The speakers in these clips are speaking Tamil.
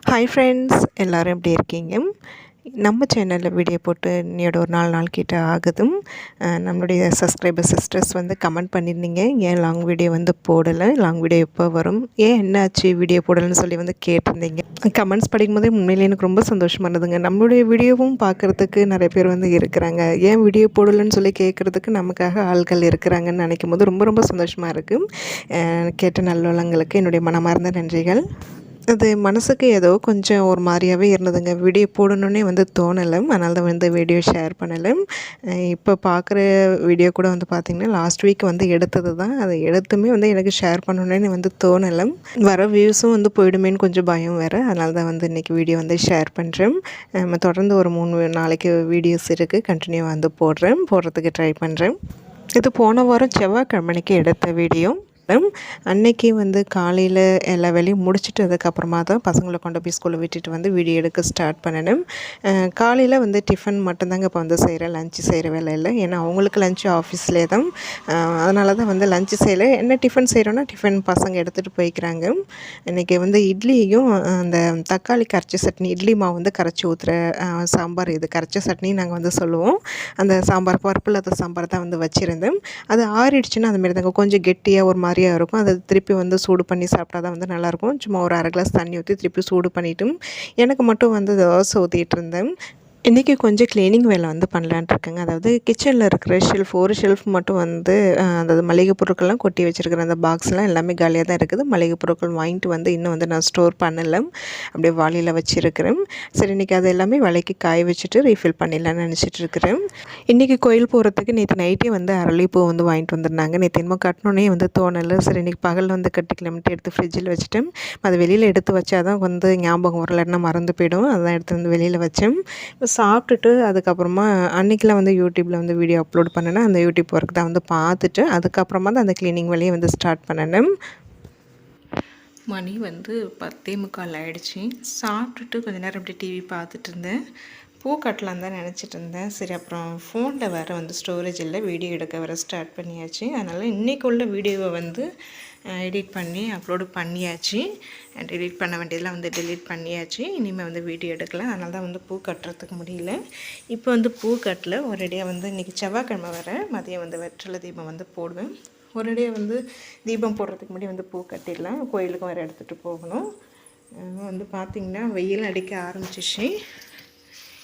ஹாய் ஃப்ரெண்ட்ஸ், எல்லோரும் எப்படி இருக்கீங்க? நம்ம சேனலில் வீடியோ போட்டு இன்னையோட ஒரு 4 நாள் கிட்ட ஆகுதும். நம்மளுடைய சப்ஸ்கிரைபர் சிஸ்டர்ஸ் வந்து கமெண்ட் பண்ணியிருந்தீங்க, ஏன் லாங் வீடியோ வந்து போடலை, லாங் வீடியோ எப்போ வரும், ஏன் என்னாச்சு வீடியோ போடலைன்னு சொல்லி வந்து கேட்டிருந்தீங்க. கமெண்ட்ஸ் படிக்கும்போதே உண்மையிலே எனக்கு ரொம்ப சந்தோஷமாக இருந்ததுங்க. நம்மளுடைய வீடியோவும் பார்க்குறதுக்கு நிறைய பேர் வந்து இருக்கிறாங்க, ஏன் வீடியோ போடலைன்னு சொல்லி கேட்குறதுக்கு நமக்காக ஆள்கள் இருக்கிறாங்கன்னு நினைக்கும் போது ரொம்ப ரொம்ப சந்தோஷமாக இருக்குது. கேட்ட நல்லவங்களுக்கு என்னுடைய மனமார்ந்த நன்றிகள். அது மனசுக்கு ஏதோ கொஞ்சம் ஒரு மாதிரியாகவே இருந்ததுங்க. வீடியோ போடணுன்னே வந்து தோணலை, அதனால தான் வந்து வீடியோ ஷேர் பண்ணலை. இப்போ பார்க்குற வீடியோ கூட வந்து பார்த்திங்கன்னா லாஸ்ட் வீக் வந்து எடுத்தது தான். அதை எடுத்துமே வந்து எனக்கு ஷேர் பண்ணணுன்னு வந்து தோணலை. வர வியூஸும் வந்து போயிடுமேன்னு கொஞ்சம் பயம் வேறு, அதனால தான் வந்து இன்றைக்கி வீடியோ வந்து ஷேர் பண்ணுறேன். தொடர்ந்து ஒரு 3 நாளைக்கு வீடியோஸ் இருக்குது, கண்டினியூ வந்து போடுறதுக்கு ட்ரை பண்ணுறேன். இது போன வாரம் செவ்வாய்க்கிழமைக்கு எடுத்த வீடியோ. அன்னைக்கு வந்து காலையில் எல்லா வேலையும் முடிச்சுட்டு அதுக்கப்புறமா தான் பசங்களை கொண்டு போய் ஸ்கூலில் விட்டுட்டு வந்து வீடியோ எடுக்க ஸ்டார்ட் பண்ணணும். காலையில் வந்து டிஃபன் மட்டும்தாங்க இப்போ வந்து செய்கிறேன், லஞ்சு செய்கிற வேலை இல்லை. ஏன்னா அவங்களுக்கு லஞ்சு ஆஃபீஸ்லேயே தான், அதனால தான் வந்து லஞ்சு செய்யலை. என்ன டிஃபன் செய்கிறோன்னா டிஃபன் பசங்க எடுத்துகிட்டு போய்க்கிறாங்க. இன்றைக்கி வந்து இட்லியும் அந்த தக்காளி கரைச்ச சட்னி, இட்லி மாவு வந்து கரைச்சி ஊற்றுற சாம்பார், இது கரைச்ச சட்னி நாங்கள் வந்து சொல்லுவோம். அந்த சாம்பார் பருப்பு இல்லாத சாம்பார் தான் வந்து வச்சுருந்தேன். அது ஆறிடுச்சுன்னா அதுமாரி தாங்க கொஞ்சம் கெட்டியாக ஒரு மாதிரியாக இருக்கும். அதை திருப்பி வந்து சூடு பண்ணி சாப்பிட்டா தான் வந்து நல்லாயிருக்கும். சும்மா ஒரு 1/2 கிளாஸ் தண்ணி ஊற்றி திருப்பி சூடு பண்ணிவிட்டு எனக்கு மட்டும் வந்து தோசை ஊற்றிட்டு இருந்தேன். இன்றைக்கி கொஞ்சம் க்ளீனிங் வேலை வந்து பண்ணலான்ட்டு இருக்கேங்க. அதாவது கிச்சனில் இருக்கிற ஒரு ஷெல்ஃப் மட்டும் வந்து அதாவது மளிகை பொருட்கள்லாம் கொட்டி வச்சுருக்கிற அந்த பாக்ஸ்லாம் எல்லாமே காலியாக தான் இருக்குது. மளிகை பொருட்கள் வாங்கிட்டு வந்து இன்னும் வந்து நான் ஸ்டோர் பண்ணலை, அப்படியே வாளியில் வச்சுருக்கிறேன். சரி, இன்றைக்கி அது எல்லாமே விலைக்கு காய வச்சுட்டு ரீஃபில் பண்ணிடலான்னு நினச்சிட்டு இருக்கிறேன். இன்றைக்கி கோயில் போகிறதுக்கு நேற்று நைட்டே வந்து அரளிப்பூ வந்து வாங்கிட்டு வந்திருந்தாங்க. நேற்று என்னமோ கட்டணுன்னே வந்து தோணலை. சரி, இன்றைக்கி பகலில் வந்து கட்டிக்கலாம்ட்டு எடுத்து ஃப்ரிட்ஜில் வச்சுட்டேன். அதை வெளியில் எடுத்து வச்சா தான் வந்து ஞாபகம் வரலன்னா மறந்து போயிடும். அதான் எடுத்து வந்து வெளியில் வச்சேன். சாப்பிட்டுட்டு அதுக்கப்புறமா அன்றைக்கெலாம் வந்து யூடியூப்பில் வந்து வீடியோ அப்லோட் பண்ணினேன். அந்த யூடியூப் ஒர்க் தான் வந்து பார்த்துட்டு அதுக்கப்புறமா தான் அந்த க்ளீனிங் வேலையை வந்து ஸ்டார்ட் பண்ணினேன். மணி வந்து 10:45 ஆகிடுச்சி. சாப்பிட்டுட்டு கொஞ்சம் நேரம் அப்படி டிவி பார்த்துட்டு இருந்தேன். பூ கட்டலாம் தான் நினச்சிட்டு இருந்தேன். சரி, அப்புறம் ஃபோனில் வேறு வந்து ஸ்டோரேஜ் இல்லை, வீடியோ எடுக்க வேறு ஸ்டார்ட் பண்ணியாச்சு. அதனால் இன்றைக்கி உள்ள வீடியோவை வந்து எடிட் பண்ணி அப்லோடு பண்ணியாச்சு. எடிட் பண்ண வேண்டியதெல்லாம் வந்து டெலீட் பண்ணியாச்சு. இனிமேல் வந்து வீடியோ எடுக்கலாம், அதனால தான் வந்து பூ கட்டுறதுக்கு முடியல. இப்போ வந்து பூ கட்டல, ஒரேடியாக வந்து இன்றைக்கி செவ்வாய்க்கிழமை வர மதியம் வந்து வெற்றிலை தீபம் வந்து போடுவேன். ஒரேடியாக வந்து தீபம் போடுறதுக்கு முன்னாடி வந்து பூ கட்டிடலாம், கோயிலுக்கும் வேறு எடுத்துகிட்டு போகணும். வந்து பார்த்திங்கன்னா வெயில் அடிக்க ஆரம்பிச்சிச்சு.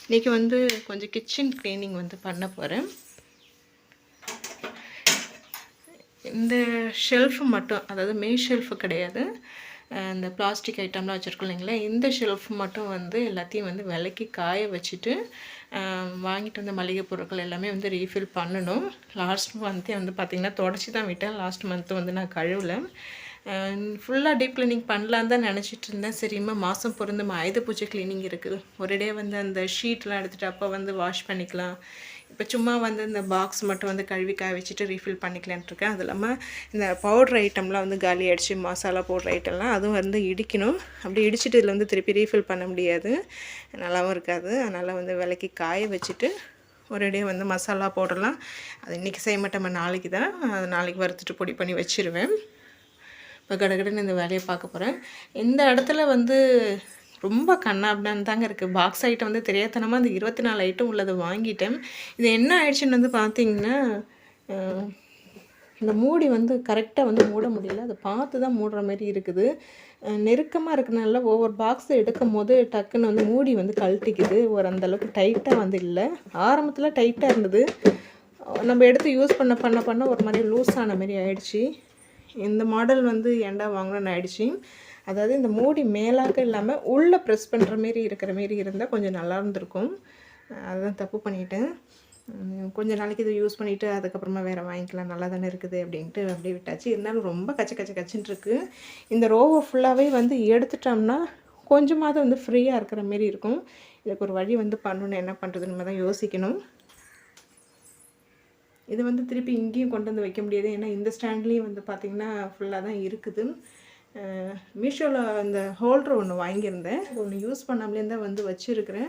இன்றைக்கி வந்து கொஞ்சம் கிச்சன் க்ளீனிங் வந்து பண்ண போகிறேன். இந்த ஷெல்ஃபு மட்டும், அதாவது மெயின் ஷெல்ஃபு கிடையாது, இந்த பிளாஸ்டிக் ஐட்டம்லாம் வச்சுருக்கோம் இல்லைங்களா, இந்த ஷெல்ஃப் மட்டும் வந்து எல்லாத்தையும் வந்து விலைக்கு காய வச்சுட்டு வாங்கிட்டு வந்த மளிகை பொருட்கள் எல்லாமே வந்து ரீஃபில் பண்ணணும். லாஸ்ட் மந்த்தே வந்து பார்த்திங்கன்னா தொடச்சி தான் விட்டேன். லாஸ்ட் மந்த்து வந்து நான் கழுவலை. ஃபுல்லாக டீப் க்ளீனிங் பண்ணலான்னு தான் நினச்சிட்டு இருந்தேன். சரிம்மா, மாதம் பிறந்த ஆயுத பூஜை க்ளீனிங் இருக்குது, ஒரேடே வந்து அந்த ஷீட்லாம் எடுத்துகிட்டு அப்போ வந்து வாஷ் பண்ணிக்கலாம். இப்போ சும்மா வந்து இந்த பாக்ஸ் மட்டும் வந்து கழுவி காய வச்சுட்டு ரீஃபில் பண்ணிக்கலான்ட்ருக்கேன். அது இல்லாமல் இந்த பவுட்ரு ஐட்டம்லாம் வந்து காலி ஆகிடுச்சு, மசாலா பவுட்ரு ஐட்டம்லாம் அதுவும் வந்து இடிக்கணும். அப்படி இடிச்சிட்டு இதில் வந்து திருப்பி ரீஃபில் பண்ண முடியாது, நல்லாவும் இருக்காது. அதனால் வந்து விலைக்கு காய வச்சுட்டு ஒரேடியாக வந்து மசாலா பவுடர்லாம் அது இன்றைக்கி செய்ய மாட்டேன், நாளைக்கு தான், நாளைக்கு வறுத்துட்டு பொடி பண்ணி வச்சுருவேன். இப்போ கடகடன்னு இந்த வேலையை பார்க்க போகிறேன். இந்த இடத்துல வந்து ரொம்ப கண்ணாபின்னான்னு தாங்க இருக்குது. பாக்ஸ் ஐட்டம் வந்து தெரியாதனமாக அந்த 24 ஐட்டம் உள்ளதை வாங்கிட்டேன். இது என்ன ஆயிடுச்சுன்னு வந்து பார்த்திங்கன்னா, இந்த மூடி வந்து கரெக்டாக வந்து மூட முடியல, அதை பார்த்து தான் மூடுற மாதிரி இருக்குது. நெருக்கமாக இருக்கிறனால ஒவ்வொரு பாக்ஸை எடுக்கும் போது டக்குன்னு வந்து மூடி வந்து கழட்டிக்குது. அந்தளவுக்கு டைட்டாக வந்து இல்லை. ஆரம்பத்தில் டைட்டாக இருந்தது, நம்ம எடுத்து யூஸ் பண்ண ஒரு மாதிரி லூஸ் ஆன மாதிரி ஆயிடுச்சு. இந்த மாடல் வந்து ஏண்டா வாங்கணும்னு ஆயிடுச்சு. அதாவது இந்த மூடி மேலாக்க இல்லாமல் உள்ளே ப்ரெஸ் பண்ணுற மாரி இருக்கிற மாரி இருந்தால் கொஞ்சம் நல்லா இருந்திருக்கும். அதுதான் தப்பு பண்ணிவிட்டேன். கொஞ்சம் நாளைக்கு இதை யூஸ் பண்ணிவிட்டு அதுக்கப்புறமா வேறு வாங்கிக்கலாம், நல்லா தானே இருக்குது அப்படின்ட்டு அப்படியே விட்டாச்சு. இருந்தாலும் ரொம்ப கச்சின்னு இருக்குது. இந்த ரோவை ஃபுல்லாகவே வந்து எடுத்துட்டோம்னா கொஞ்சமாவது வந்து ஃப்ரீயாக இருக்கிற மாரி இருக்கும். இதுக்கு ஒரு வழி வந்து பண்ணணும், என்ன பண்ணுறதுன்னு நம்ம தான் யோசிக்கணும். இது வந்து திருப்பி இங்கேயும் கொண்டு வந்து வைக்க முடியாது, ஏன்னா இந்த ஸ்டாண்ட்லேயும் வந்து பார்த்திங்கன்னா ஃபுல்லாக தான் இருக்குது. மீஷோவில் அந்த ஹோல்டர் ஒன்று வாங்கியிருந்தேன், அது ஒன்று யூஸ் பண்ணாமலே தான் வந்து வச்சுருக்கிறேன்.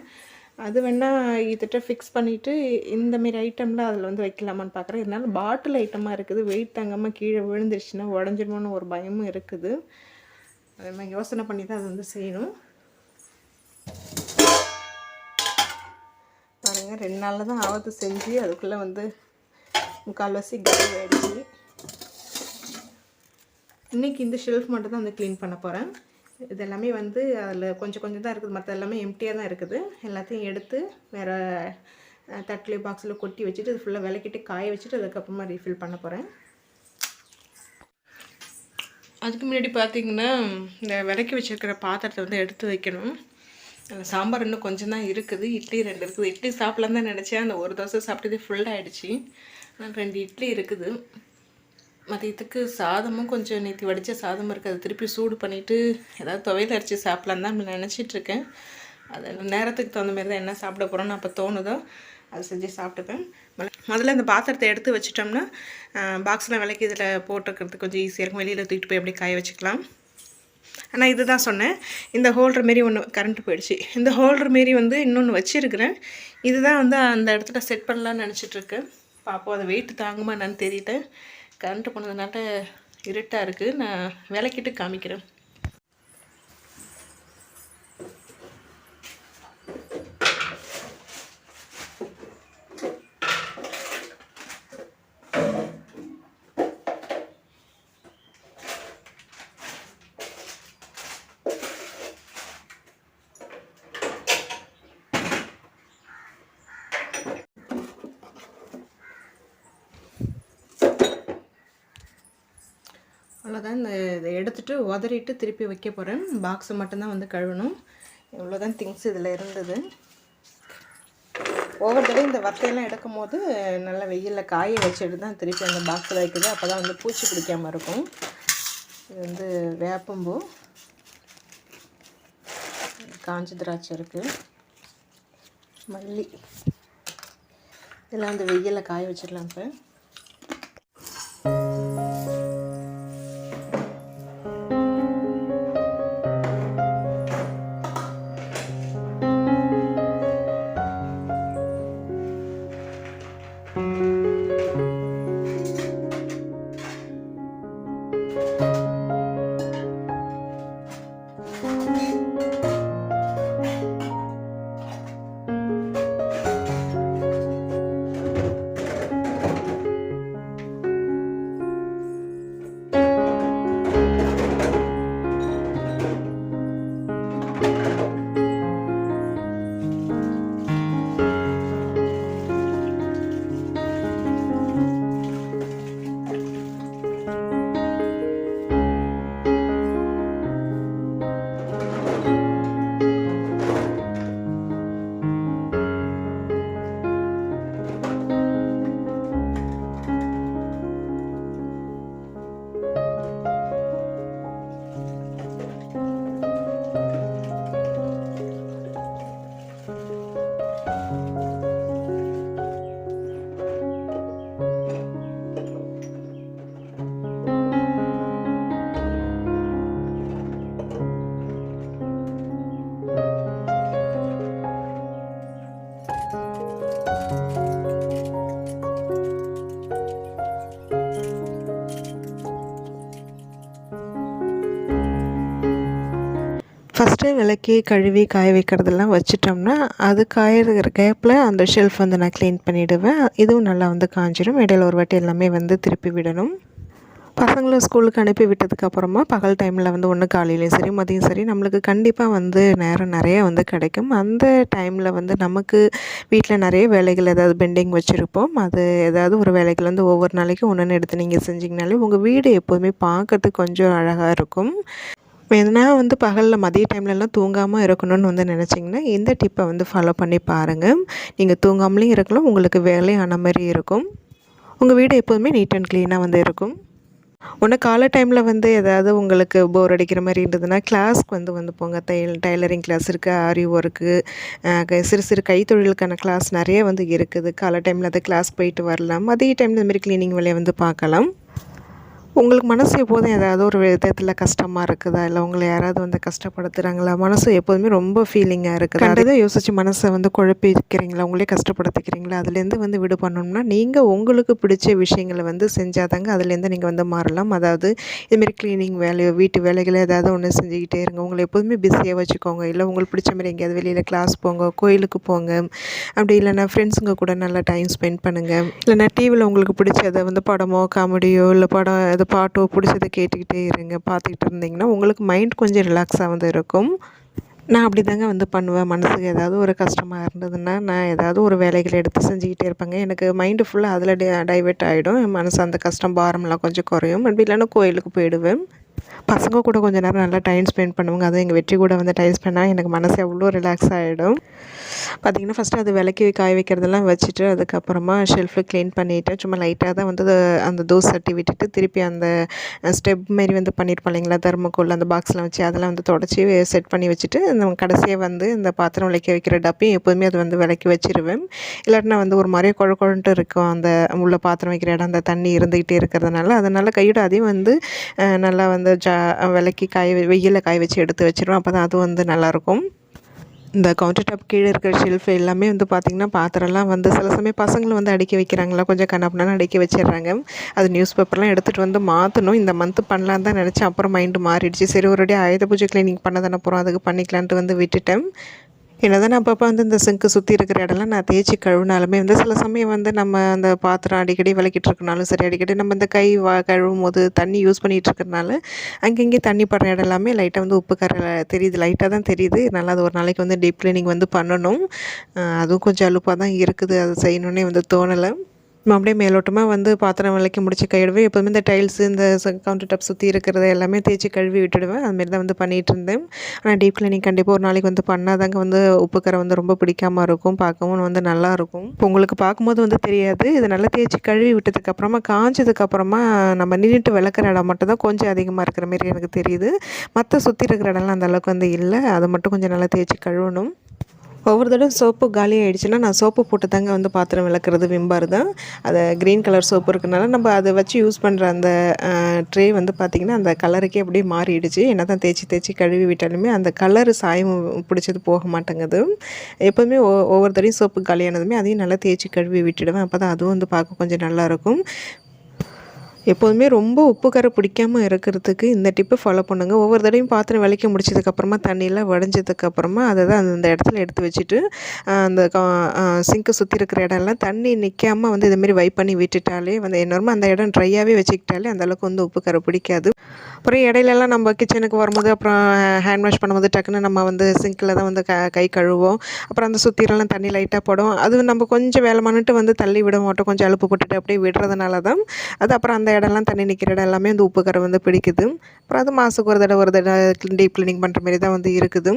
அது வேணால் இதுகிட்ட ஃபிக்ஸ் பண்ணிவிட்டு இந்தமாரி ஐட்டம்லாம் அதில் வந்து வைக்கலாமான்னு பார்க்குறேன். இருந்தாலும் பாட்டில் ஐட்டமாக இருக்குது, வெயிட் தாங்காமல் கீழே விழுந்துருச்சுன்னா உடஞ்சிடுமோன்னு ஒரு பயமும் இருக்குது. அதே மாதிரி யோசனை பண்ணி தான் அது வந்து செய்யணும். பாருங்கள் 2 நாளில் தான் ஆவத்து செஞ்சு அதுக்குள்ளே வந்து 3/4 காலி ஆகிடுச்சு. இன்றைக்கி இந்த ஷெல்ஃப் மட்டும் தான் வந்து க்ளீன் பண்ண போகிறேன். இது எல்லாமே வந்து அதில் கொஞ்சம் கொஞ்சம் தான் இருக்குது, மற்ற எல்லாமே எம்டியாக தான் இருக்குது. எல்லாத்தையும் எடுத்து வேறு தட்டில் பாக்ஸில் கொட்டி வச்சுட்டு இது ஃபுல்லாக விளக்கிட்டு காய வச்சுட்டு அதுக்கப்புறமா ரீஃபில் பண்ண போகிறேன். அதுக்கு முன்னாடி பார்த்திங்கன்னா இந்த விளக்கி வச்சுருக்கிற பாத்திரத்தை வந்து எடுத்து வைக்கணும். சாம்பார் இன்னும் கொஞ்சம் தான் இருக்குது, இட்லி 2 இருக்குது. இட்லி சாப்பிட்லான்னு தான் நினச்சேன், அந்த ஒரு தோசை சாப்பிட்டதே ஃபுல்லாகிடுச்சு. 2 இட்லி இருக்குது. மதியத்துக்கு சாதமும் கொஞ்சம் நேற்று வடித்த சாதமும் இருக்குது, அதை திருப்பி சூடு பண்ணிவிட்டு ஏதாவது துவையல் அரைச்சி சாப்பிட்லான்னு தான் நினச்சிட்ருக்கேன். அது நேரத்துக்கு தகுந்த மாதிரி தான் என்ன சாப்பிட போகிறோன்னு அப்போ தோணுதோ அதை செஞ்சு சாப்பிட்டுப்பேன். முதல்ல இந்த பாத்திரத்தை எடுத்து வச்சிட்டோம்னா பாக்ஸில் விளக்கி இதில் போட்டுக்கிறதுக்கு கொஞ்சம் ஈஸியாக இருக்கும். வெளியில் தூக்கிட்டு போய் அப்படியே காய வச்சுக்கலாம். ஆனால் இது தான் சொன்னேன், இந்த ஹோல்டர் மாரி ஒன்று கரண்ட்டு போயிடுச்சு. இந்த ஹோல்டர் மாரி வந்து இன்னொன்று வச்சுருக்கிறேன். இதுதான் வந்து அந்த இடத்துல செட் பண்ணலான்னு நினச்சிட்ருக்கேன். பார்ப்போம் அதை வெயிட் தாங்குமா என்னன்னு தெரியல. கரண்ட்டு போனதுனால இருட்டாக இருக்குது. நான் விளக்கிட்டு காமிக்கிறேன். அவ்வளோதான். இதை எடுத்துகிட்டு உதறிட்டு திருப்பி வைக்க போகிறேன். பாக்ஸை மட்டும்தான் வந்து கழுவணும். இவ்வளோதான் திங்ஸ் இதில் இருந்தது. ஒவ்வொரு தடவை இந்த வத்தையெல்லாம் எடுக்கும் போது நல்லா வெயிலில் காய வச்சுட்டு தான் திருப்பி அந்த பாக்ஸில் வைக்குது. அப்போ தான் வந்து பூச்சி பிடிக்காமல் இருக்கும். இது வந்து வேப்பம்பூ, காஞ்ச திராட்சை இருக்குது, மல்லி, இதெல்லாம் வந்து வெயிலில் காய வச்சிடலாம். இப்போ ஃபஸ்ட்டு விளக்கி கழுவி காய வைக்கிறதெல்லாம் வச்சிட்டோம்னா அது காயிற கேப்பில் அந்த ஷெல்ஃப் வந்து நான் க்ளீன் பண்ணிவிடுவேன். இதுவும் நல்லா வந்து காஞ்சிடும். இடையில ஒரு வாட்டி எல்லாமே வந்து திருப்பி விடணும். பசங்களை ஸ்கூலுக்கு அனுப்பி விட்டதுக்கப்புறமா பகல் டைமில் வந்து ஒன்று காலையிலையும் சரி மதியம் சரி நம்மளுக்கு கண்டிப்பாக வந்து நேரம் நிறைய வந்து கிடைக்கும். அந்த டைமில் வந்து நமக்கு வீட்டில் நிறைய வேலைகள் ஏதாவது பெண்டிங் வச்சுருப்போம். அது ஏதாவது ஒரு வேலைகள் வந்து ஒவ்வொரு நாளைக்கும் ஒன்று எடுத்து நீங்கள் செஞ்சிங்கனாலே உங்கள் வீடு எப்போதுமே பார்க்கறதுக்கு கொஞ்சம் அழகாக இருக்கும். எதுனா வந்து பகலில் மதிய டைம்லலாம் தூங்காமல் இருக்கணும்னு வந்து நினச்சிங்கன்னா இந்த டிப்பை வந்து ஃபாலோ பண்ணி பாருங்கள். நீங்கள் தூங்காமலேயும் இருக்கலாம், உங்களுக்கு வேலையும் ஆன மாதிரி இருக்கும். உங்கள் வீடு எப்போதுமே நீட் அண்ட் க்ளீனாக வந்து இருக்கும். ஒன்று காலை டைமில் வந்து ஏதாவது உங்களுக்கு போர் அடிக்கிற மாதிரி இருந்ததுன்னா கிளாஸ்க்கு வந்து போங்க. டைலரிங் கிளாஸ் இருக்குது, ஆரி ஒர்க்கு, சிறு சிறு கைத்தொழிலுக்கான கிளாஸ் நிறைய வந்து இருக்குது. காலை டைமில் அந்த கிளாஸ் போயிட்டு வரலாம். மதிய டைமில் இந்த மாதிரி க்ளீனிங் வேலையை வந்து பார்க்கலாம். உங்களுக்கு மனசு எப்போதும் ஏதாவது ஒரு விதத்தில் கஷ்டமாக இருக்குதா? இல்லை உங்களை யாராவது வந்து கஷ்டப்படுத்துகிறாங்களா? மனசு எப்போதுமே ரொம்ப ஃபீலிங்காக இருக்குதா? கண்டதை யோசித்து மனசை வந்து குழப்பிக்கிறீங்களா? உங்களே கஷ்டப்படுத்திக்கிறீங்களா? அதுலேருந்து வந்து விடுபடணும்னா நீங்கள் உங்களுக்கு பிடிச்ச விஷயங்களை வந்து செஞ்சால் தாங்க அதுலேருந்து நீங்கள் வந்து மாறலாம். அதாவது இதுமாரி க்ளீனிங் வேலையோ வீட்டு வேலைகளோ ஏதாவது ஒன்று செஞ்சுக்கிட்டே இருங்க. உங்களை எப்போதுமே பிஸியாக வச்சுக்கோங்க. இல்லை உங்களுக்கு பிடிச்ச மாதிரி எங்கேயாவது வெளியில் கிளாஸ் போங்க, கோயிலுக்கு போங்க. அப்படி இல்லைன்னா ஃப்ரெண்ட்ஸுங்க கூட நல்லா டைம் ஸ்பெண்ட் பண்ணுங்கள். இல்லைனா டிவியில் உங்களுக்கு பிடிச்சதை வந்து படமோ காமெடியோ இல்லை படம் அது பாட்டோ பிடிச்சதை கேட்டுக்கிட்டே இருங்க. பார்த்துக்கிட்டு இருந்தீங்கன்னா உங்களுக்கு மைண்ட் கொஞ்சம் ரிலாக்ஸாக வந்து இருக்கும். நான் அப்படி தாங்க வந்து பண்ணுவேன். மனசுக்கு ஏதாவது ஒரு கஷ்டமாக இருந்ததுன்னா நான் ஏதாவது ஒரு வேலைகளை எடுத்து செஞ்சுக்கிட்டே இருப்பேங்க. எனக்கு மைண்டு ஃபுல்லாக அதில் டைவெர்ட் ஆகிடும். என் மனசு அந்த கஷ்டம் பாரம்லாம் கொஞ்சம் குறையும். அப்படி இல்லைன்னா கோயிலுக்கு போயிடுவேன். பசங்க கூட கொஞ்சம் நேரம் நல்லா டைம் ஸ்பெண்ட் பண்ணுவாங்க. அதுவும் எங்கள் வெற்றி கூட வந்து டைம் ஸ்பெண்ட் எனக்கு மனசு எவ்வளோ ரிலாக்ஸ் ஆகிடும். பார்த்திங்கன்னா ஃபஸ்ட்டு அது விளக்கி காய வைக்கிறதெல்லாம் வச்சுட்டு அதுக்கப்புறமா ஷெல்ஃபில் க்ளீன் பண்ணிவிட்டு சும்மா லைட்டாக தான் வந்து அந்த தோசை சட்டி விட்டுட்டு திருப்பி அந்த ஸ்டெப் மாரி வந்து பண்ணியிருப்போம் இல்லைங்களா, தர்மக்கோல் அந்த பாக்ஸ்லாம் வச்சு அதெல்லாம் வந்து தொடச்சி செட் பண்ணி வச்சுட்டு இந்த கடைசியாக வந்து இந்த பாத்திரம் விளக்கி வைக்கிற டப்பையும் எப்போதுமே அது வந்து விளக்கி வச்சுருவேன். இல்லாட்டினா வந்து ஒரு மாதிரியே குழன்ட்டு இருக்கும் அந்த உள்ள பாத்திரம் வைக்கிற இடம், அந்த தண்ணி இருந்துக்கிட்டே இருக்கிறதுனால அதனால் கையோட அதையும் வந்து நல்லா வந்து விளக்கி வெயிலில் காய வச்சு எடுத்து வச்சுருவேன். அப்போ தான் அதுவும் வந்து நல்லாயிருக்கும். இந்த கவுண்டர் டாப் கீழே இருக்கிற ஷெல்ஃப் எல்லாமே வந்து பார்த்திங்கன்னா பாத்திரம்லாம் வந்து சில சமயம் பசங்களும் வந்து அடுக்கி வைக்கிறாங்களா, கொஞ்சம் கண்ணாப்பினான்னு அடுக்கி வச்சிடுறாங்க. அது நியூஸ் பேப்பர்லாம் எடுத்துகிட்டு வந்து மாற்றணும். இந்த மந்த்து பண்ணலான்னு தான் நினச்சேன். அப்புறம் மைண்டு மாறிடுச்சு. சரி ஒருபடியாக ஆயுத பூஜை க்ளீனிங் பண்ண தானே போகிறோம், அதுக்கு பண்ணிக்கலான்ட்டு வந்து விட்டுட்டேன். என்னதான் அப்பப்போ வந்து இந்த சிங்க்கு சுற்றி இருக்கிற இடம்லாம் நான் தேய்ச்சி கழுவினாலுமே வந்து சில சமயம் வந்து நம்ம அந்த பாத்திரம் அடிக்கடி விளக்கிட்டு இருக்கனாலும் சரி, அடிக்கடி நம்ம இந்த கை கழுவும் போது தண்ணி யூஸ் பண்ணிகிட்டு இருக்கிறனால அங்கங்கே தண்ணி படுற இடம் எல்லாமே லைட்டாக வந்து உப்பு கரை தெரியுது, லைட்டாக தான் தெரியுது. நல்லா அது ஒரு நாளைக்கு வந்து டீப் க்ளீனிங் வந்து பண்ணணும். அதுவும் கொஞ்சம் அலுப்பாக தான் இருக்குது, அது செய்யணுன்னே வந்து தோணலை. அப்படியே மேலோட்டமாக வந்து பாத்திரம் விளக்கி முடிச்சு கழுவி எப்போதுமே இந்த டைல்ஸு இந்த கவுண்டர் டாப் சுற்றி இருக்கிறத எல்லாமே தேய்ச்சி கழுவி விட்டுடுவேன். அதுமாரி தான் வந்து பண்ணிகிட்டு இருந்தேன். ஆனால் டீப் க்ளீனிங் கண்டிப்பாக ஒரு நாளைக்கு வந்து பண்ணால் தாங்க வந்து உப்புக்கரை வந்து ரொம்ப பிடிக்காமல் இருக்கும், பார்க்கவும் வந்து நல்லாயிருக்கும். இப்போ உங்களுக்கு பார்க்கும்போது வந்து தெரியாது, இது நல்லா தேய்ச்சி கழுவி விட்டதுக்கப்புறமா காஞ்சதுக்கப்புறமா நம்ம நின்றுட்டு விளக்குற இடம் மட்டும் தான் கொஞ்சம் அதிகமாக இருக்கிற மாரி எனக்கு தெரியுது. மற்ற சுற்றி இருக்கிற இடம்லாம் அந்தளவுக்கு வந்து இல்லை. அதை மட்டும் கொஞ்சம் நல்லா தேய்ச்சி கழுவணும். ஒவ்வொரு தடவை சோப்பு காலி ஆகிடுச்சுன்னா நான் சோப்பு போட்டு தாங்க வந்து பாத்திரம் விளக்குறது. விம்பார் தான், அது க்ரீன் கலர் சோப்பு இருக்கனால நம்ம அதை வச்சு யூஸ் பண்ணுற அந்த ட்ரே வந்து பார்த்திங்கன்னா அந்த கலருக்கே அப்படியே மாறிடுச்சு. என்ன தான் தேய்ச்சி கழுவி விட்டாலுமே அந்த கலரு சாயம் பிடிச்சது போக மாட்டேங்குது. எப்போதுமே ஒவ்வொரு தடையும் சோப்பு காலியானதுமே அதையும் நல்லா தேய்ச்சி கழுவி விட்டுடுவேன். அப்போ தான் அதுவும் வந்து பார்க்க கொஞ்சம் நல்லாயிருக்கும். எப்போதுமே ரொம்ப உப்பு கரை பிடிக்காமல் இருக்கிறதுக்கு இந்த டிப்பை ஃபாலோ பண்ணுங்கள். ஒவ்வொரு தடையும் பாத்திரம் விளக்கி முடிச்சதுக்கப்புறமா தண்ணியெலாம் வடிஞ்சதுக்கப்புறமா அதை தான் அந்த இடத்துல எடுத்து வச்சுட்டு அந்த சிங்க்கை சுற்றி இருக்கிற இடம்லாம் தண்ணி நிற்காமல் வந்து இதுமாரி வைப் பண்ணி விட்டுட்டாலே வந்து எந்நேரமாக அந்த இடம் ட்ரையாகவே வச்சுக்கிட்டாலே அந்தளவுக்கு வந்து உப்பு கரை பிடிக்காது. அப்புறம் இடையிலலாம் நம்ம கிச்சனுக்கு வரும்போது அப்புறம் ஹேண்ட் வாஷ் பண்ணும்போது டக்குன்னு நம்ம வந்து சிங்கில் தான் வந்து கை கழுவோம். அப்புறம் அந்த சுற்றிலலாம் தண்ணி லைட்டாக படும். அது நம்ம கொஞ்சம் வேலை பண்ணிட்டு வந்து தள்ளி விட மாட்டோம், கொஞ்சம் அலுப்பு போட்டுட்டு அப்படியே விடுறதுனால தான் அது அப்புறம் அந்த இடம்லாம் தண்ணி நிற்கிற இடம் எல்லாமே வந்து உப்பு கரை வந்து பிடிக்குது. அப்புறம் அது மாதத்துக்கு ஒரு தடவை டீப் க்ளீனிங் பண்ணுற மாரி தான் வந்து இருக்குது.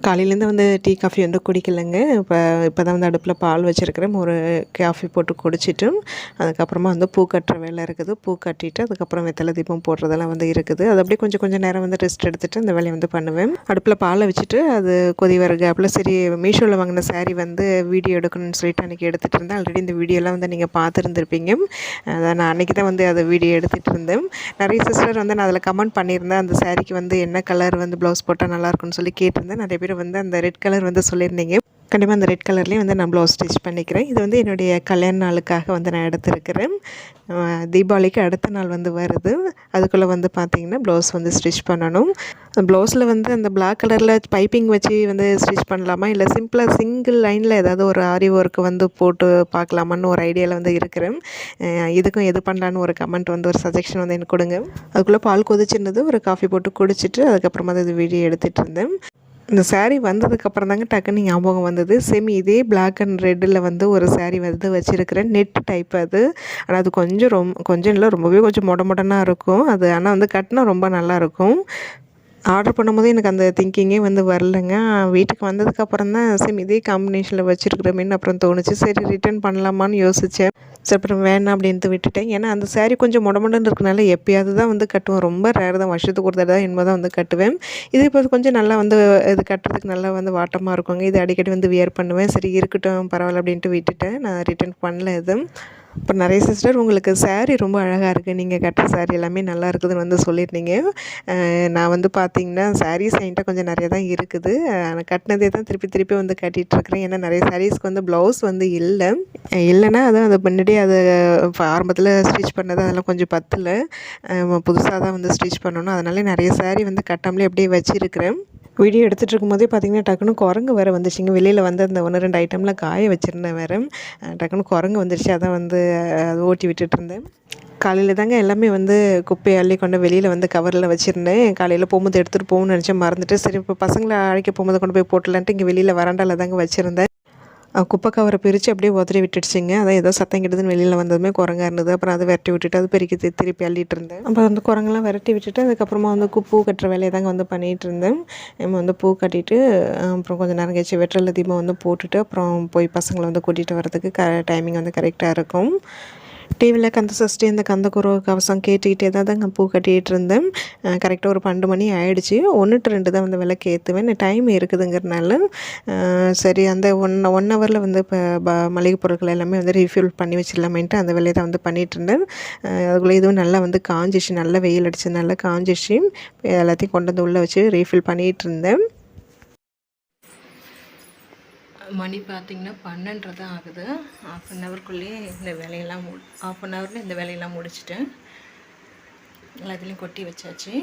காலையிலேருந்து வந்து டீ காஃபி வந்து குடிக்கலைங்க. இப்போ தான் வந்து அடுப்பில் பால் வச்சுருக்கிறேன். ஒரு காஃபி போட்டு குடிச்சிட்டு அதுக்கப்புறமா வந்து பூ கட்டுற வேலை இருக்குது. பூ கட்டிட்டு அதுக்கப்புறம் வெத்தலை தீபம் போடுறதெல்லாம் வந்து இருக்குது. அது அப்படியே கொஞ்சம் நேரம் வந்து ரெஸ்ட் எடுத்துகிட்டு அந்த வேலையை வந்து பண்ணுவேன். அடுப்பில் பாலை வச்சுட்டு அது கொதி வர கேப்பில் சரி மீஷோவில் வாங்கின சாரீ வந்து வீடியோ எடுக்கணும்னு சொல்லிட்டு அன்றைக்கி எடுத்துகிட்டு இருந்தேன். ஆல்ரெடி இந்த வீடியோலாம் வந்து நீங்கள் பார்த்துருந்துருப்பீங்க. அதை நான் அன்றைக்கி தான் வந்து அதை வீடியோ எடுத்துகிட்டு இருந்தேன். நிறைய சிஸ்டர் வந்து நான் அதில் கமெண்ட் பண்ணியிருந்தேன், அந்த சாரீக்கு வந்து என்ன கலர் வந்து ப்ளவுஸ் போட்டால் நல்லாயிருக்குன்னு சொல்லி கேட்டிருந்தேன். நிறைய பேர் வந்து அந்த ரெட் கலர் வந்து சொல்லியிருந்தீங்க. கண்டிப்பாக அந்த ரெட் கலர்லேயே வந்து நான் ப்ளவுஸ் ஸ்டிச் பண்ணிக்கிறேன். இது வந்து என்னுடைய கல்யாண நாளுக்காக வந்து நான் எடுத்துருக்கிறேன். தீபாவளிக்கு அடுத்த நாள் வந்து வருது. அதுக்குள்ளே வந்து பார்த்திங்கன்னா ப்ளவுஸ் வந்து ஸ்டிச் பண்ணணும். ப்ளவுஸில் வந்து அந்த பிளாக் கலரில் பைப்பிங் வச்சு வந்து ஸ்டிச் பண்ணலாமா, இல்லை சிம்பிளாக சிங்கிள் லைனில் ஏதாவது ஒரு ஆரி ஒர்க்கு வந்து போட்டு பார்க்கலாமான்னு ஒரு ஐடியாவில் வந்து இருக்கிறேன். இதுக்கும் எது பண்ணலான்னு ஒரு கமெண்ட் வந்து ஒரு சஜஷன் வந்து எனக்கு கொடுங்க. அதுக்குள்ளே பால் கொதிச்சிருந்தது, ஒரு காஃபி போட்டு குடிச்சிட்டு அதுக்கப்புறமா தான் இது வீடியோ எடுத்துகிட்டு இருந்தேன். இந்த சாரீ வந்ததுக்கப்புறம் தாங்க டக்குன்னு ஞாபகம் வந்தது. சேம் இதே பிளாக் அண்ட் ரெட்டில் வந்து ஒரு சாரீ வந்து வச்சுருக்கிறேன், நெட் டைப் அது. ஆனால் அது கொஞ்சம் இல்லை, ரொம்பவே கொஞ்சம் மொடனாக இருக்கும் அது. ஆனால் வந்து கட்டினா ரொம்ப நல்லாயிருக்கும். ஆர்டர் பண்ணும்போது எனக்கு அந்த திங்கிங்கே வந்து வரலைங்க. வீட்டுக்கு வந்ததுக்கப்புறம் தான் சேம் இதே காம்பினேஷனில் வச்சுருக்கிறோமேன்னு அப்புறம் தோணுச்சு. சரி ரிட்டர்ன் பண்ணலாமான்னு யோசித்தேன். சரி அப்புறம் வேணாம் அப்படின்ட்டு விட்டுட்டேன். ஏன்னா அந்த சாரீ கொஞ்சம் மொடன்னு இருக்கனால எப்போயாவது தான் வந்து கட்டுவேன். ரொம்ப ரேர் தான், வருஷத்துக்கு ஒரு தடவை என்னமோ தான் வந்து கட்டுவேன். இது இப்போ கொஞ்சம் நல்லா வந்து இது கட்டுறதுக்கு நல்லா வந்து வாட்டமாக இருக்குங்க. இது அடிக்கடி வந்து வியர் பண்ணுவேன். சரி இருக்கட்டும் பரவாயில்ல அப்படின்ட்டு விட்டுட்டேன். நான் ரிட்டர்ன் பண்ணல இது. இப்போ நிறைய சிஸ்டர் உங்களுக்கு சாரீ ரொம்ப அழகாக இருக்குது, நீங்கள் கட்டுற சாரீ எல்லாமே நல்லா இருக்குதுன்னு வந்து சொல்லியிருந்தீங்க. நான் வந்து பார்த்திங்கன்னா சாரீஸ் என்கிட்ட கொஞ்சம் நிறைய தான் இருக்குது. நான் கட்டினதே தான் திருப்பி திருப்பி வந்து கட்டிகிட்ருக்கிறேன். ஏன்னா நிறைய சாரீஸ்க்கு வந்து ப்ளவுஸ் வந்து இல்லைன்னா அதான் அது முன்னாடியே அது ஆரம்பத்தில் ஸ்டிச் பண்ணது அதெல்லாம் கொஞ்சம் பத்தல. புதுசாக தான் வந்து ஸ்டிச் பண்ணணும். அதனால நிறைய சாரீ வந்து கட்டாமலே அப்படியே வச்சுருக்கிறேன். வீடியோ எடுத்துகிட்டு இருக்கும்போதே பார்த்திங்கன்னா டக்குனு குரங்கு வேறு வந்துச்சுங்க. வெளியில் வந்து அந்த 1-2 ஐட்டம்லாம் காய வச்சுருந்தேன் வேறு. டக்குனு குரங்கு வந்துருச்சு. அதான் வந்து அதை ஓட்டி விட்டுட்டுருந்தேன். காலையில் தாங்க எல்லாமே வந்து குப்பையை அள்ளி கொண்டு வெளியில் வந்து கவரில் வச்சுருந்தேன். காலையில் போகும்போது எடுத்துகிட்டு போகணும்னு நினச்சேன், மறந்துட்டு. சரி இப்போ பசங்களை அழைக்க போகும்போது கொண்டு போய் போட்டலான்ட்டு இங்கே வெளியில் வராண்டாவில் தாங்க வச்சுருந்தேன். குப்பை கவரை பிரித்து அப்படியே உதறி விட்டுடுச்சிங்க. அதான் ஏதோ சத்தம் கிட்டதுன்னு வெளியில் வந்ததுமே குரங்கா இருந்தது. அப்புறம் அதை விரட்டி விட்டுட்டு அது பெருக்கி திருப்பி அள்ளிட்டு இருந்தேன். அப்புறம் வந்து குரங்கெல்லாம் விரட்டி விட்டுட்டு அதுக்கப்புறமா வந்து பூ கட்டுற வேலையை தாங்க வந்து பண்ணிகிட்டு இருந்தேன். நம்ம வந்து பூ கட்டிட்டு அப்புறம் கொஞ்சம் நேரம் கழிச்சு வெற்றிலை தீபம் வந்து போட்டுட்டு அப்புறம் போய் பசங்களை வந்து கூட்டிகிட்டு வரதுக்கு டைமிங் வந்து கரெக்டாக இருக்கும். டிவியில் கந்த சஷ்டி இந்த கந்தகுரு கவசம் கேட்டுக்கிட்டே தாங்க பூ கட்டிகிட்டு இருந்தேன். கரெக்டாக ஒரு 12 மணி ஆகிடுச்சு. 1 to 2 தான் வந்து விளக்கு ஏற்றுவேன். டைம் இருக்குதுங்கிறனால சரி அந்த ஒன் ஹவரில் வந்து இப்போ மளிகை பொருட்கள் எல்லாமே வந்து ரீஃபில் பண்ணி வச்சிடலாமேன்ட்டு அந்த வேலையை தான் வந்து பண்ணிகிட்டு இருந்தேன். அதுக்குள்ளே இதுவும் நல்லா வந்து காஞ்சிச்சு, நல்லா வெயில் அடிச்சு நல்லா காஞ்சிச்சு. எல்லாத்தையும் கொண்டு வந்து உள்ளே வச்சு ரீஃபில் பண்ணிகிட்டு இருந்தேன். மணி பார்த்திங்கன்னா 12 தான் ஆகுது. 1/2 ஹவர்க்குள்ளேயே இந்த வேலையெல்லாம் ½ ஹவரில் இந்த வேலையெல்லாம் முடிச்சுட்டேன். எல்லாத்துலேயும் கொட்டி வச்சாச்சு.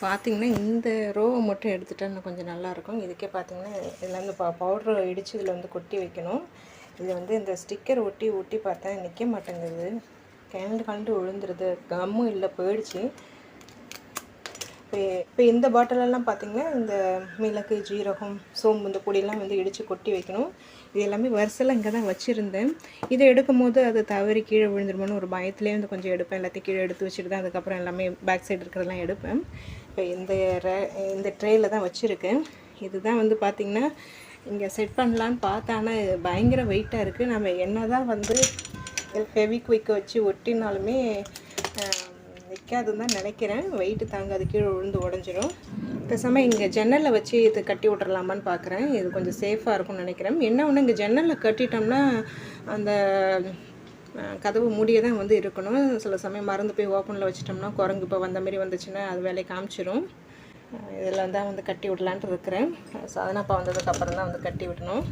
பார்த்திங்கன்னா இந்த ரோவை மட்டும் எடுத்துகிட்டா இன்னும் கொஞ்சம் நல்லாயிருக்கும். இதுக்கே பார்த்திங்கன்னா இதில் வந்து பவுட்ரு இடித்து இதில் வந்து கொட்டி வைக்கணும். இது வந்து இந்த ஸ்டிக்கர் ஒட்டி பார்த்தா நிற்க மாட்டேங்குது, கலண்டு விழுந்துருது. கம்மும் இல்லை, போயிடுச்சு. இப்போ இந்த பாட்டிலெல்லாம் பார்த்திங்கன்னா இந்த மிளகு, ஜீரகம், சோம்பு இந்த பொடியெல்லாம் வந்து இடித்து கொட்டி வைக்கணும். இது எல்லாமே வரிசையில் இங்கே தான் வச்சுருந்தேன். இதை எடுக்கும் போது அது தவறி கீழே விழுந்துருமோன்னு ஒரு பயத்துலேயே வந்து கொஞ்சம் எடுப்பேன். எல்லாத்தையும் கீழே எடுத்து வச்சுட்டு தான் அதுக்கப்புறம் எல்லாமே பேக் சைடு இருக்கிறதெல்லாம் எடுப்பேன். இப்போ இந்த ட்ரேயில் தான் வச்சுருக்கேன். இதுதான் வந்து பார்த்திங்கன்னா இங்கே செட் பண்ணலான்னு பார்த்தா ஆனால் பயங்கர வெயிட்டாக இருக்குது. நம்ம என்ன தான் வந்து ஹெவி குயிக்கை வச்சு ஒட்டினாலுமே நிற்காதுன்னு தான் நினைக்கிறேன். வெயிட்டு தாங்காது, கீழே விழுந்து உடஞ்சிரும். பேசாமல் இங்கே ஜன்னலில் வச்சு இது கட்டி விட்றலாமான்னு பார்க்குறேன். இது கொஞ்சம் சேஃபாக இருக்கும்னு நினைக்கிறேன். என்ன ஒன்று இங்கே ஜன்னலில் கட்டிட்டோம்னா அந்த கதவு மூடியே தான் வந்து இருக்கணும். சில சமயம் மறந்து போய் ஓப்பனில் வச்சிட்டோம்னா குரங்கு இப்போ வந்த மாதிரி வந்துச்சுன்னா அது வேலையை காமிச்சிரும். இதெல்லாம் தான் வந்து கட்டி விடலான்ட்டு இருக்கிறேன். சாதனாப்பா வந்ததுக்கப்புறம் தான் வந்து கட்டி விடணும்.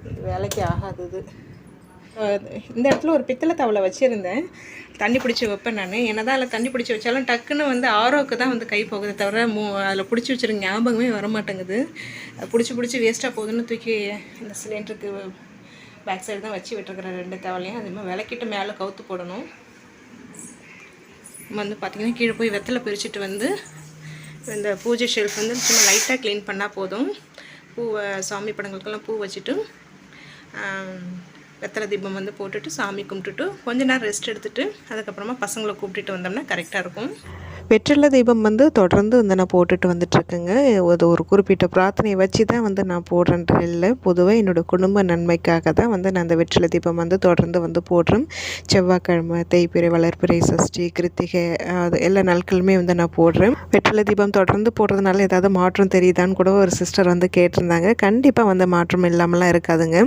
இது வேலைக்கு ஆகாது. இந்த இடத்துல ஒரு பித்தளை தவளை வச்சுருந்தேன், தண்ணி பிடிச்சி வைப்பேன் நான். என்ன தான் அதில் தண்ணி பிடிச்சி வச்சாலும் டக்குன்னு வந்து ஆரோவுக்கு தான் வந்து கை போகுது தவிர அதில் பிடிச்சி வச்சுருங்க ஞாபகமே வர மாட்டேங்குது. பிடிச்சி வேஸ்ட்டாக போகுதுன்னு தூக்கி இந்த சிலிண்டருக்கு பேக் சைடு தான் வச்சு விட்டுருக்குறேன் 2 தவளையும். அதேமாதிரி விளக்கிட்டு மேலே கவுத்து போடணும். வந்து பார்த்திங்கன்னா கீழே போய் வெத்தலை பிரிச்சுட்டு வந்து இந்த பூஜை ஷெல்ஃப் வந்து சும்மா லைட்டாக க்ளீன் பண்ணால் போதும். பூவை சாமி படங்களுக்கெல்லாம் பூ வச்சுட்டு வெத்தலை தீபம் வந்து போட்டுட்டு சாமி கும்பிட்டுட்டு கொஞ்ச நேரம் ரெஸ்ட் எடுத்துகிட்டு அதுக்கப்புறமா பசங்களை கூப்பிட்டுட்டு வந்தோம்னா கரெக்டாக இருக்கும். வெற்றிலை தீபம் வந்து தொடர்ந்து வந்து நான் போட்டுட்டு வந்துட்டுருக்கேங்க. அது ஒரு குறிப்பிட்ட பிரார்த்தனையை வச்சு தான் வந்து நான் போடுறேன்ற இல்லை, பொதுவாக என்னோடய குடும்ப நன்மைக்காக தான் வந்து நான் அந்த வெற்றிலை தீபம் வந்து தொடர்ந்து வந்து போடுறேன். செவ்வாய்க்கிழமை, தேய்பிறை, வளர்பிறை, சஷ்டி, கிருத்திகை அது எல்லா நாட்களுமே வந்து நான் போடுறேன். வெற்றிலை தீபம் தொடர்ந்து போடுறதுனால ஏதாவது மாற்றம் தெரியுதான்னு கூட ஒரு சிஸ்டர் வந்து கேட்டிருந்தாங்க. கண்டிப்பாக வந்து மாற்றம் இல்லாமலாம் இருக்காதுங்க.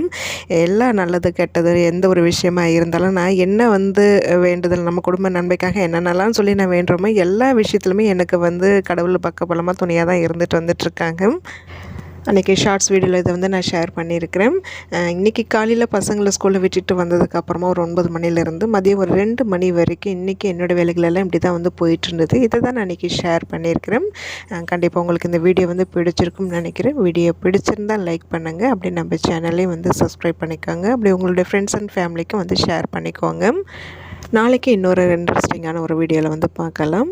எல்லாம் நல்லது கெட்டது எந்த ஒரு விஷயமா இருந்தாலும் நான் என்ன வந்து வேண்டுதல் நம்ம குடும்ப நன்மைக்காக என்னென்னலாம் சொல்லி நான் வேண்டுறோமோ எல்லா விஷயத்துலையுமே எனக்கு வந்து கடவுள் பக்கபலமாக துணையாக தான் இருந்துட்டு வந்துட்டுருக்காங்க. அன்றைக்கி ஷார்ட்ஸ் வீடியோவில் இதை வந்து நான் ஷேர் பண்ணியிருக்கிறேன். இன்றைக்கி காலையில் பசங்களை ஸ்கூலில் விட்டுட்டு வந்ததுக்கப்புறமா ஒரு 9 மணிலேருந்து மதியம் ஒரு 2 மணி வரைக்கும் இன்றைக்கி என்னோடய வேலைகளெல்லாம் இப்படி தான் வந்து போயிட்டுருந்தது. இதை தான் நான் இன்றைக்கி ஷேர் பண்ணியிருக்கிறேன். கண்டிப்பாக உங்களுக்கு இந்த வீடியோ வந்து பிடிச்சிருக்கும்னு நினைக்கிறேன். வீடியோ பிடிச்சிருந்தால் லைக் பண்ணுங்கள். அப்படி நம்ம சேனல்லையும் வந்து சப்ஸ்கிரைப் பண்ணிக்கோங்க. அப்படி உங்களுடைய ஃப்ரெண்ட்ஸ் அண்ட் ஃபேமிலிக்கும் வந்து ஷேர் பண்ணிக்கோங்க. நாளைக்கு இன்னொரு இன்ட்ரெஸ்டிங்கான ஒரு வீடியோவில் வந்து பார்க்கலாம்.